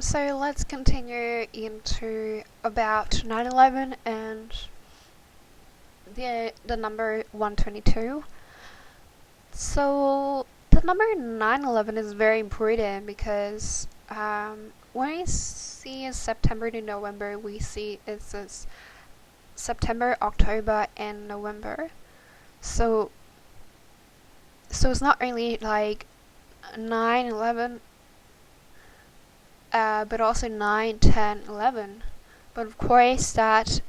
So let's continue into about 9/11 and the number 122. So the number 9/11 is very important because when we see September to November, we see it's September, October, and November. So it's not really like 9/11, but also 9, 10, 11. But of course, that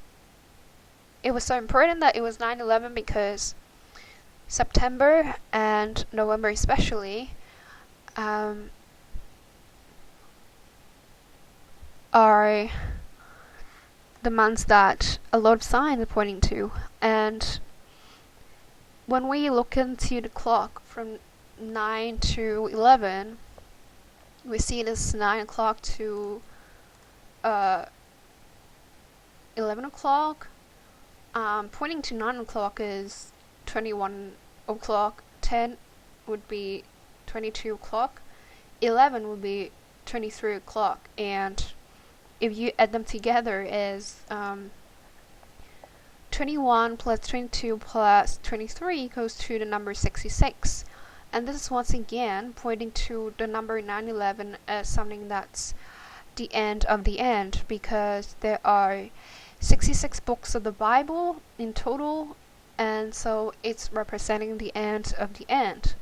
it was so important that it was 9/11 because September and November especially are the months that a lot of signs are pointing to. And when we look into the clock from 9 to 11, we see this 9 o'clock to 11 o'clock. Pointing to 9 o'clock is 21 o'clock, 10 would be 22 o'clock, 11 would be 23 o'clock, and if you add them together is 21 plus 22 plus 23 equals to the number 66. And this is once again pointing to the number 9/11 as something that's the end of the end, because there are 66 books of the Bible in total, and so it's representing the end of the end.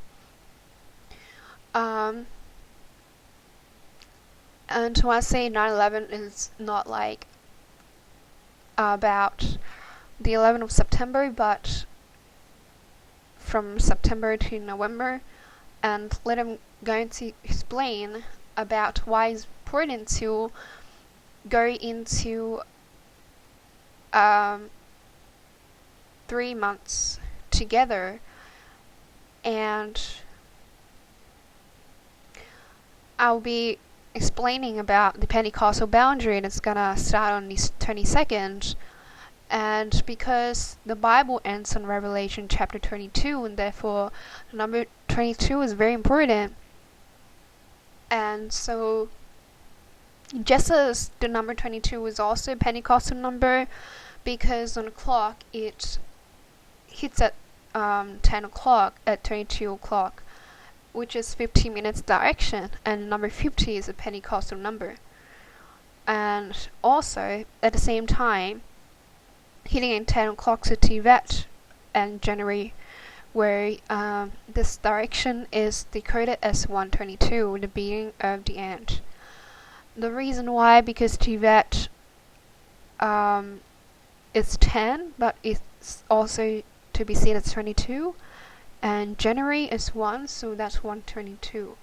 And when I say 9/11, is not like about the 11th of September, but from September to November. And later I'm going to explain about why it's important to go into 3 months together, and I'll be explaining about the Pentecostal boundary, and it's gonna start on the 22nd. And because the Bible ends on Revelation chapter 22, and therefore the number 22 is very important. And so just as the number 22 is also a Pentecostal number, because on the clock it hits at 10 o'clock at 22 o'clock, which is 15 minutes direction, and number 50 is a Pentecostal number. And also at the same time, hitting at 10 o'clock to Tibet and January, where this direction is decoded as 122, the beginning of the end. The reason why, because Tibet is 10, but it's also to be seen as 22, and January is 1, so that's 122.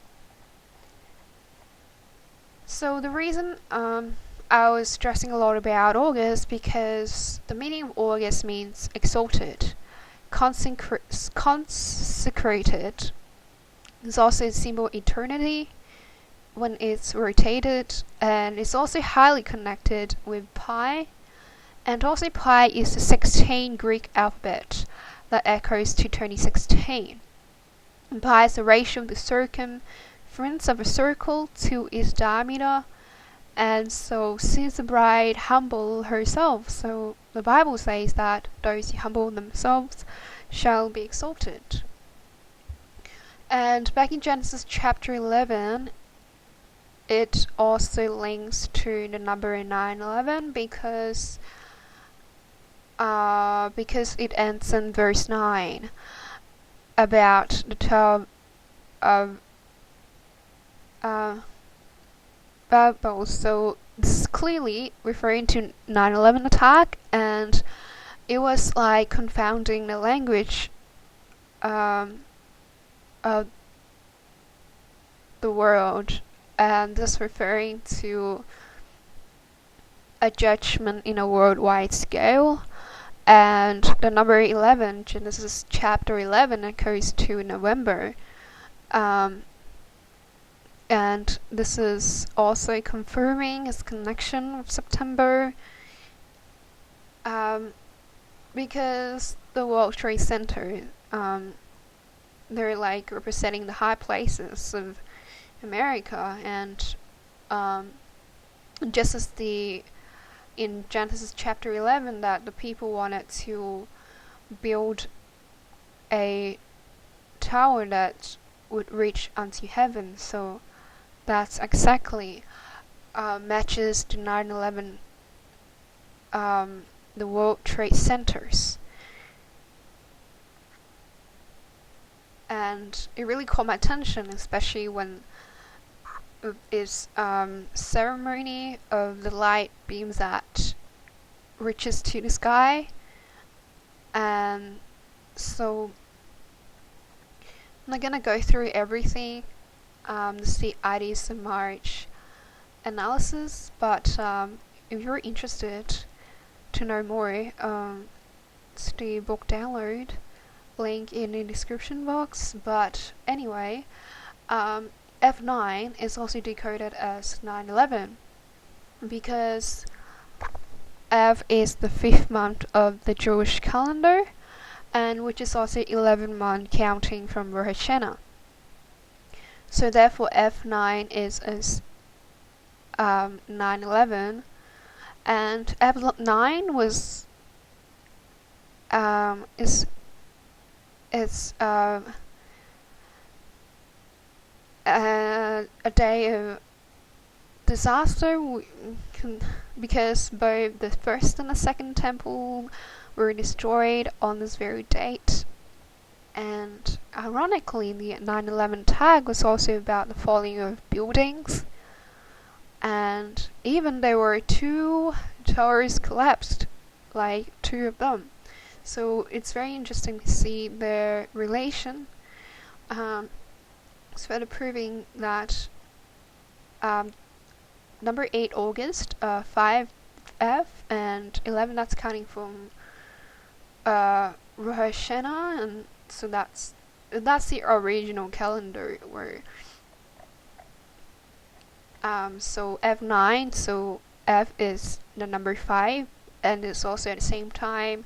So the reason I was stressing a lot about August, because the meaning of August means exalted, consecrated. It's also a symbol of eternity when it's rotated, and it's also highly connected with pi. And also pi is the 16 Greek alphabet that echoes to 2016. And pi is the ratio of the circumference of a circle to its diameter. And so since the bride humbled herself, so the Bible says that those who humble themselves shall be exalted. And back in Genesis chapter 11, it also links to the number 9/11 because it ends in verse 9 about the 12 of Bible. So this is clearly referring to 9/11 attack, and it was like confounding the language of the world, and this referring to a judgment in a worldwide scale. And the number 11, Genesis chapter 11, occurs to November. And this is also confirming its connection with September, because the World Trade Center, they're like representing the high places of America, and just as in Genesis chapter 11 that the people wanted to build a tower that would reach unto heaven. So that's exactly matches the 9/11, the World Trade Centers. And it really caught my attention, especially when it's ceremony of the light beams that reaches to the sky. And so I'm not gonna go through everything, the ideas of marriage analysis, but if you're interested to know more, it's the book download link in the description box. But anyway, F9 is also decoded as 9/11 because F is the 5th month of the Jewish calendar, and which is also 11 month counting from Rosh Hashanah. So therefore F9 is as 9/11, and F9 was it's a day of disaster because both the first and the second temple were destroyed on this very date. And ironically, the 9/11 tag was also about the falling of buildings, and even there were 2 towers collapsed, like 2 of them. So it's very interesting to see their relation. It's further proving that number 8 August, 5F, and 11, that's counting from Rosh Hashanah, and so that's the original calendar where so F9, so F is the number 5, and it's also at the same time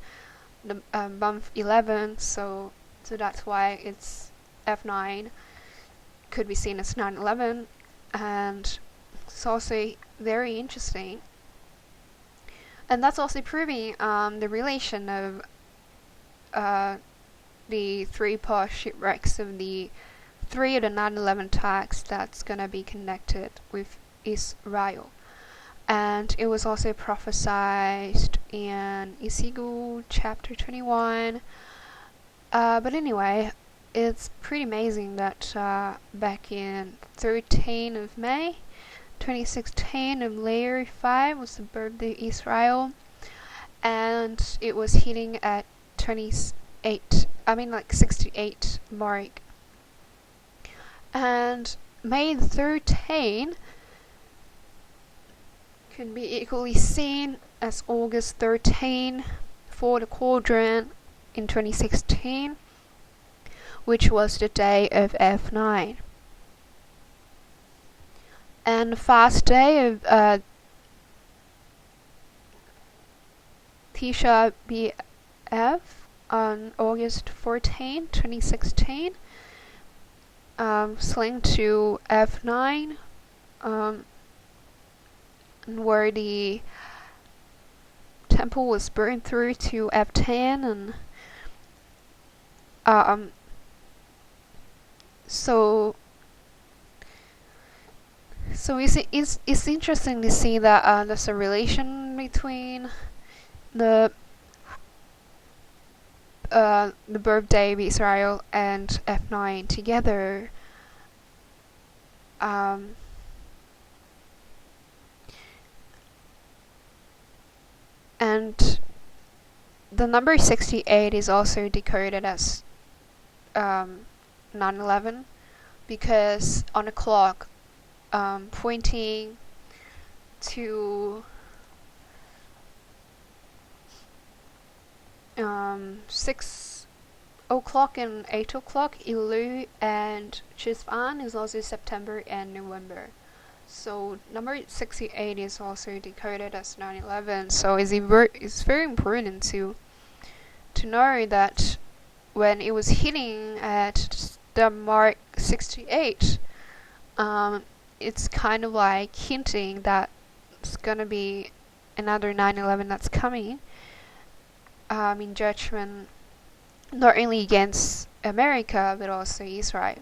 the month 11, so that's why it's F9 could be seen as 9/11, and it's also very interesting. And that's also proving the relation of the 3 past shipwrecks of the 3 of the 9/11 tags that's gonna be connected with Israel. And it was also prophesied in Ezekiel chapter 21. But anyway, it's pretty amazing that back in 13 of May 2016 of layer 5 was the birthday of Israel, and it was hitting at 68 mark. And May 13 can be equally seen as August 13 for the quadrant in 2016, which was the day of F9. And the fast day of Tisha B'Av on August 14, 2016, sling to F9, where the temple was burned through to F10, and so it's interesting to see that there's a relation between the birthday of Israel and F9 together. And the number 68 is also decoded as 9/11 because on the clock pointing to 6 o'clock and 8 o'clock, Elul and Shishvan is also September and November. So number 68 is also decoded as 9/11. So it's very important to know that when it was hitting at the mark 68, it's kind of like hinting that it's gonna be another 9/11 that's coming. In judgment not only against America but also Israel.